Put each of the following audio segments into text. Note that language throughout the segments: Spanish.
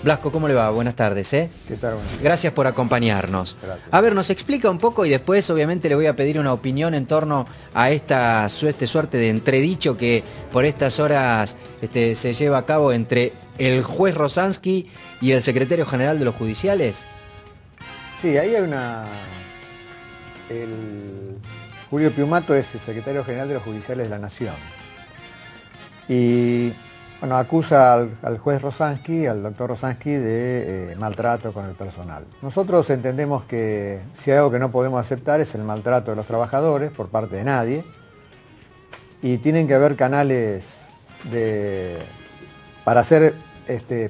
Blasco, ¿cómo le va? Buenas tardes, ¿eh? ¿Qué tal? Buenas tardes. Gracias por acompañarnos. Gracias. A ver, nos explica un poco y después obviamente le voy a pedir una opinión en torno a esta suerte de entredicho que por estas horas se lleva a cabo entre el juez Rosansky y el secretario general de los judiciales. Sí, ahí hay Julio Piumato es el secretario general de los judiciales de la Nación. Y bueno, acusa al juez Rosansky, al doctor Rosansky, de maltrato con el personal. Nosotros entendemos que si hay algo que no podemos aceptar es el maltrato de los trabajadores por parte de nadie. Y tienen que haber canales para hacer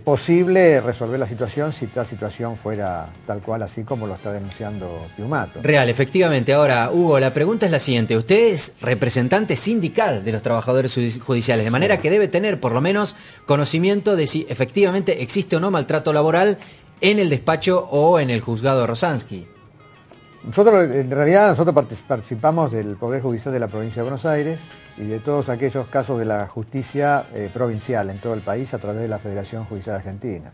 posible resolver la situación si esta situación fuera tal cual así como lo está denunciando Piumato. Real, efectivamente. Ahora, Hugo, la pregunta es la siguiente. Usted es representante sindical de los trabajadores judiciales, de manera que debe tener por lo menos conocimiento de si efectivamente existe o no maltrato laboral en el despacho o en el juzgado de Rosansky. En realidad nosotros participamos del Poder Judicial de la Provincia de Buenos Aires y de todos aquellos casos de la justicia provincial en todo el país a través de la Federación Judicial Argentina.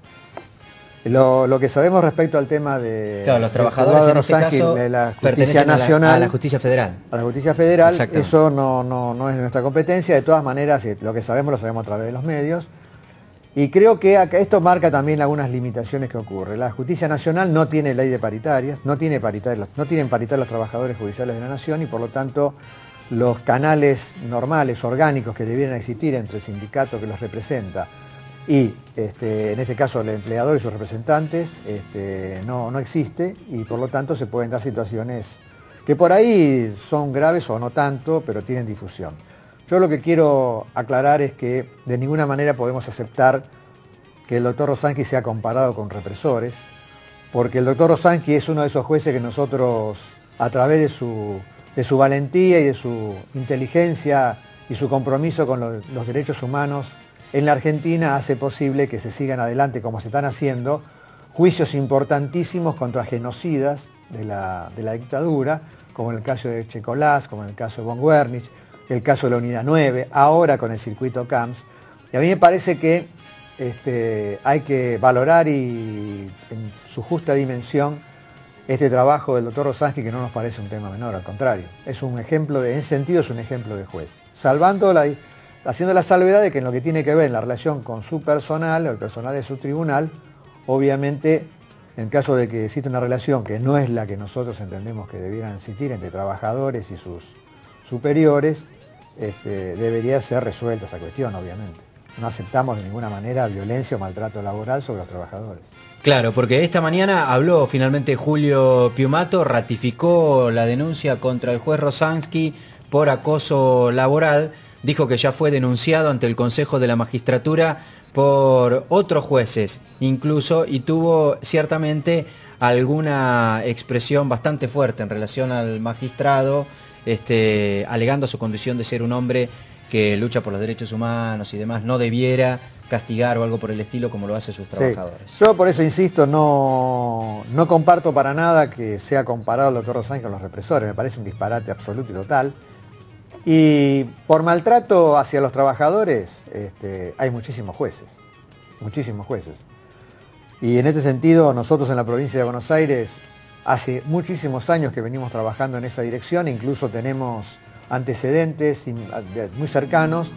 Lo que sabemos respecto al tema de los trabajadores en este caso de la justicia nacional, a la justicia federal. A la justicia federal, eso no es nuestra competencia. De todas maneras, lo que sabemos lo sabemos a través de los medios. Y creo que esto marca también algunas limitaciones que ocurren. La justicia nacional no tiene ley de paritarias, no tienen paridad los trabajadores judiciales de la nación y por lo tanto los canales normales, orgánicos que debieran existir entre el sindicato que los representa y en este caso el empleador y sus representantes no existe y por lo tanto se pueden dar situaciones que por ahí son graves o no tanto, pero tienen difusión. Yo lo que quiero aclarar es que de ninguna manera podemos aceptar que el doctor Rosansky sea comparado con represores, porque el doctor Rosansky es uno de esos jueces que nosotros, a través de su valentía y de su inteligencia y su compromiso con los derechos humanos en la Argentina, hace posible que se sigan adelante, como se están haciendo, juicios importantísimos contra genocidas de la dictadura, como en el caso de Checolás, como en el caso de von Wernich, el caso de la Unidad 9, ahora con el circuito CAMS. Y a mí me parece que hay que valorar en su justa dimensión este trabajo del doctor Rosansky, que no nos parece un tema menor, al contrario. Es un ejemplo, en ese sentido es un ejemplo de juez. Haciendo la salvedad de que en lo que tiene que ver en la relación con su personal, o el personal de su tribunal, obviamente, en caso de que exista una relación que no es la que nosotros entendemos que debieran existir entre trabajadores y sus superiores, debería ser resuelta esa cuestión, obviamente. No aceptamos de ninguna manera violencia o maltrato laboral sobre los trabajadores. Claro, porque esta mañana habló finalmente Julio Piumato, ratificó la denuncia contra el juez Rosansky por acoso laboral, dijo que ya fue denunciado ante el Consejo de la Magistratura por otros jueces incluso y tuvo ciertamente alguna expresión bastante fuerte en relación al magistrado, alegando su condición de ser un hombre que lucha por los derechos humanos y demás, no debiera castigar o algo por el estilo como lo hacen sus trabajadores. Sí. Yo por eso insisto, no comparto para nada que sea comparado el doctor Rosansky con los represores, me parece un disparate absoluto y total. Y por maltrato hacia los trabajadores hay muchísimos jueces. Y en este sentido nosotros en la provincia de Buenos Aires hace muchísimos años que venimos trabajando en esa dirección, incluso tenemos antecedentes muy cercanos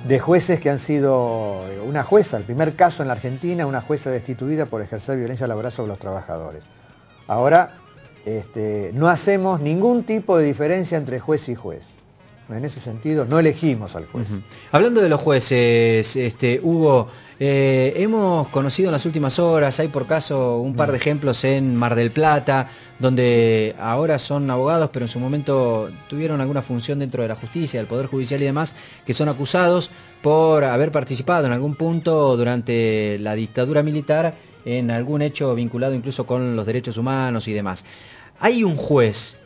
de jueces que han sido una jueza, el primer caso en la Argentina, una jueza destituida por ejercer violencia laboral sobre los trabajadores. Ahora, no hacemos ningún tipo de diferencia entre juez y juez. En ese sentido, no elegimos al juez. Hablando de los jueces, Hugo, hemos conocido en las últimas horas, hay por caso un par de ejemplos en Mar del Plata, donde ahora son abogados, pero en su momento tuvieron alguna función dentro de la justicia, del Poder Judicial y demás, que son acusados por haber participado en algún punto durante la dictadura militar en algún hecho vinculado incluso con los derechos humanos y demás. Hay un juez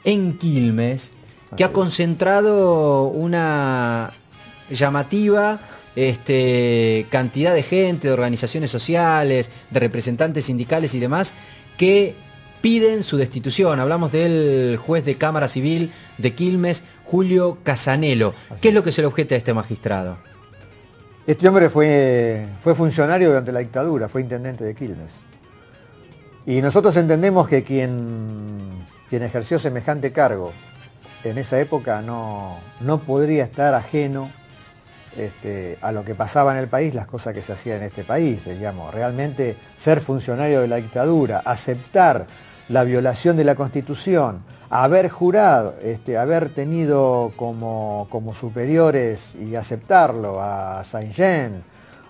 en Quilmes que ha concentrado una llamativa cantidad de gente, de organizaciones sociales, de representantes sindicales y demás, que piden su destitución. Hablamos del juez de Cámara Civil de Quilmes, Julio Casanelo. ¿Qué es lo que se le objeta a este magistrado? Este hombre fue funcionario durante la dictadura, fue intendente de Quilmes. Y nosotros entendemos que quien ejerció semejante cargo en esa época no podría estar ajeno a lo que pasaba en el país, las cosas que se hacían en este país, digamos. Realmente ser funcionario de la dictadura, aceptar la violación de la Constitución, haber jurado, haber tenido como superiores y aceptarlo a Saint-Jean,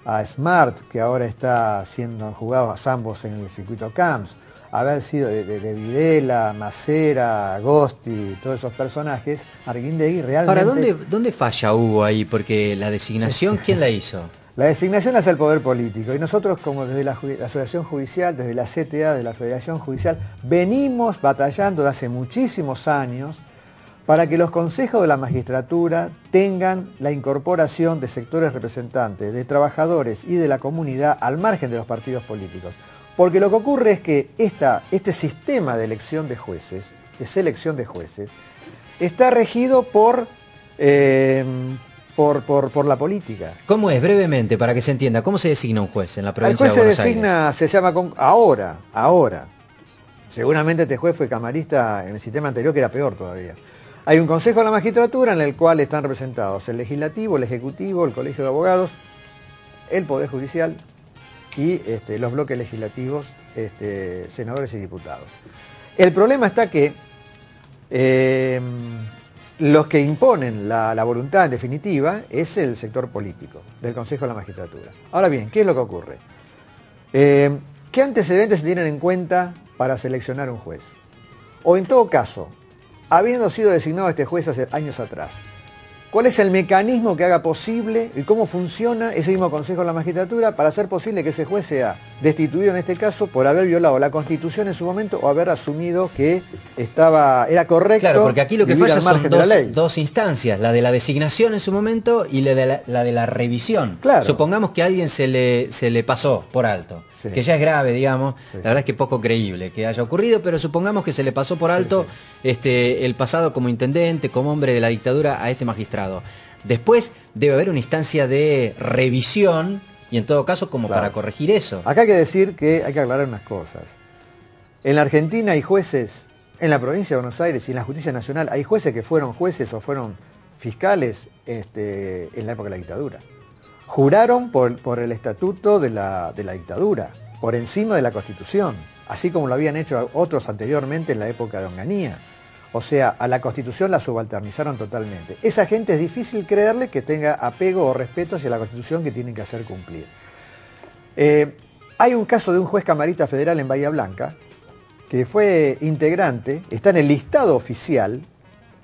a Smart, que ahora está siendo jugados ambos en el circuito Camps, haber sido de Videla, Macera, Agosti, todos esos personajes, Arguindegui realmente... Ahora, ¿dónde falla Hugo ahí? Porque la designación, ¿quién la hizo? La designación hace el poder político y nosotros, como desde la Asociación Judicial, desde la CTA, de la Federación Judicial, venimos batallando de hace muchísimos años para que los consejos de la magistratura tengan la incorporación de sectores representantes, de trabajadores y de la comunidad al margen de los partidos políticos. Porque lo que ocurre es que este sistema de elección de jueces, de selección de jueces, está regido por la política. ¿Cómo es? Brevemente, para que se entienda, ¿cómo se designa un juez en la provincia de Buenos Aires? El juez se designa, se llama ahora. Seguramente este juez fue camarista en el sistema anterior, que era peor todavía. Hay un consejo de la magistratura en el cual están representados el legislativo, el ejecutivo, el colegio de abogados, el poder judicial y los bloques legislativos, senadores y diputados. El problema está que los que imponen la voluntad en definitiva es el sector político del Consejo de la Magistratura. Ahora bien, ¿qué es lo que ocurre? ¿Qué antecedentes se tienen en cuenta para seleccionar un juez? O en todo caso, habiendo sido designado este juez hace años atrás, ¿cuál es el mecanismo que haga posible y cómo funciona ese mismo Consejo de la Magistratura para hacer posible que ese juez sea destituido en este caso por haber violado la Constitución en su momento o haber asumido que era correcto? Claro, porque aquí lo que falla son dos instancias, la de la designación en su momento y la de la revisión. Claro. Supongamos que a alguien se le pasó por alto, sí, que ya es grave, digamos, sí, la verdad es que poco creíble que haya ocurrido, pero supongamos que se le pasó por alto, sí, sí, el pasado como intendente, como hombre de la dictadura a este magistrado. Después debe haber una instancia de revisión y en todo caso como para corregir eso. Acá hay que decir que hay que aclarar unas cosas. En la Argentina hay jueces, en la provincia de Buenos Aires y en la Justicia Nacional hay jueces que fueron jueces o fueron fiscales en la época de la dictadura. Juraron por el estatuto de la dictadura, por encima de la Constitución, así como lo habían hecho otros anteriormente en la época de Onganía. O sea, a la Constitución la subalternizaron totalmente. Esa gente es difícil creerle que tenga apego o respeto hacia la Constitución que tienen que hacer cumplir. Hay un caso de un juez camarista federal en Bahía Blanca que fue integrante, está en el listado oficial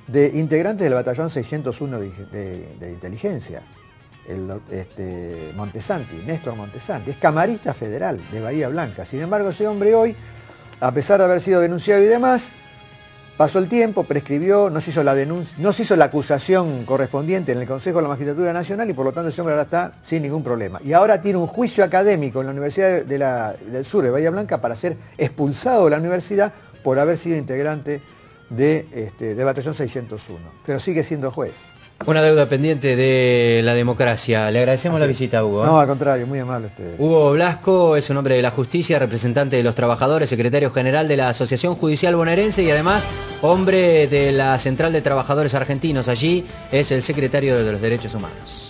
de integrantes del batallón 601 de inteligencia, Montesanti, Néstor Montesanti, es camarista federal de Bahía Blanca. Sin embargo, ese hombre hoy, a pesar de haber sido denunciado y demás, pasó el tiempo, prescribió, no se hizo la denuncia, no se hizo la acusación correspondiente en el Consejo de la Magistratura Nacional y por lo tanto ese hombre ahora está sin ningún problema. Y ahora tiene un juicio académico en la Universidad del Sur de Bahía Blanca para ser expulsado de la universidad por haber sido integrante de Batallón 601. Pero sigue siendo juez. Una deuda pendiente de la democracia. Le agradecemos la visita, Hugo. No, al contrario, muy amable ustedes. Hugo Blasco es un hombre de la justicia, representante de los trabajadores, secretario general de la Asociación Judicial Bonaerense y además hombre de la Central de Trabajadores Argentinos. Allí es el secretario de los Derechos Humanos.